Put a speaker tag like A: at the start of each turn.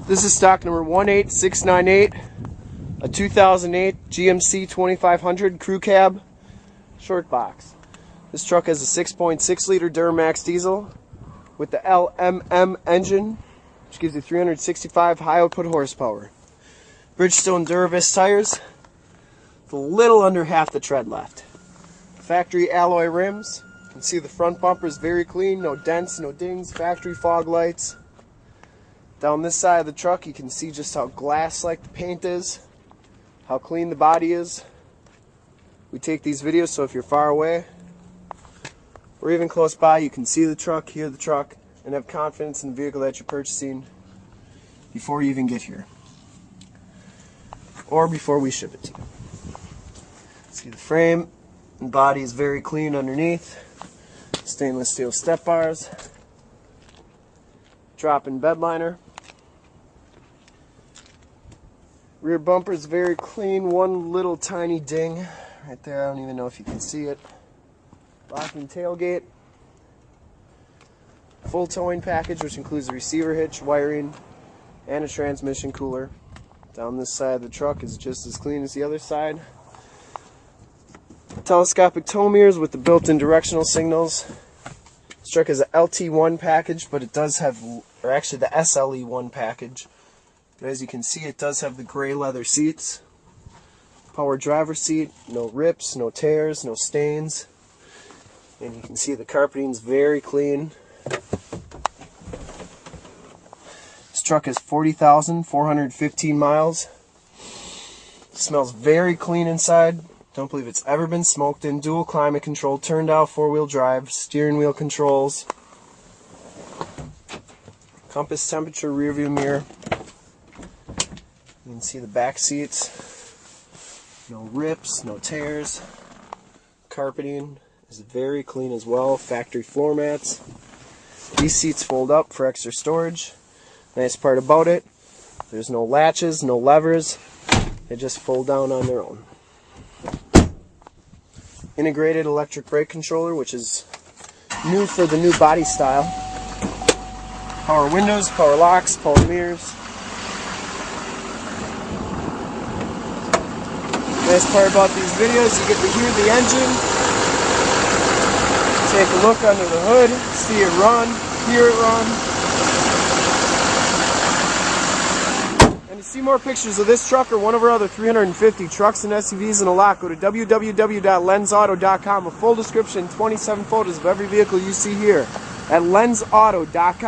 A: This is stock number 18698, a 2008 GMC 2500 crew cab short box. This truck has a 6.6 liter Duramax diesel with the LMM engine, which gives you 365 high output horsepower. Bridgestone Duravis tires with a little under half the tread left. Factory alloy rims. You can see the front bumper is very clean, no dents, no dings, factory fog lights. Down this side of the truck you can see just how glass-like the paint is, how clean the body is. We take these videos so if you're far away or even close by, you can see the truck, hear the truck, and have confidence in the vehicle that you're purchasing before you even get here, or before we ship it to you. See, the frame and body is very clean underneath. Stainless steel step bars, drop-in bed liner. Rear bumper is very clean, one little tiny ding right there, I don't even know if you can see it. Locking tailgate. Full towing package, which includes a receiver hitch, wiring, and a transmission cooler. Down this side of the truck is just as clean as the other side. Telescopic tow mirrors with the built-in directional signals. This truck has an LT1 package, but it does have, or actually the SLE1 package. But as you can see, it does have the gray leather seats. Power driver seat, no rips, no tears, no stains. And you can see the carpeting is very clean. This truck has 40,415 miles. It smells very clean inside. Don't believe it's ever been smoked in. Dual climate control, turned out 4-wheel drive, steering wheel controls, compass temperature rear view mirror. You can see the back seats. No rips, no tears. Carpeting is very clean as well. Factory floor mats. These seats fold up for extra storage. Nice part about it, there's no latches, no levers. They just fold down on their own. Integrated electric brake controller, which is new for the new body style. Power windows, power locks, power mirrors. Nice part about these videos, you get to hear the engine, take a look under the hood, see it run, hear it run. And to see more pictures of this truck or one of our other 350 trucks and SUVs in a lot, go to www.lenzauto.com. A full description, 27 photos of every vehicle you see here at lenzauto.com.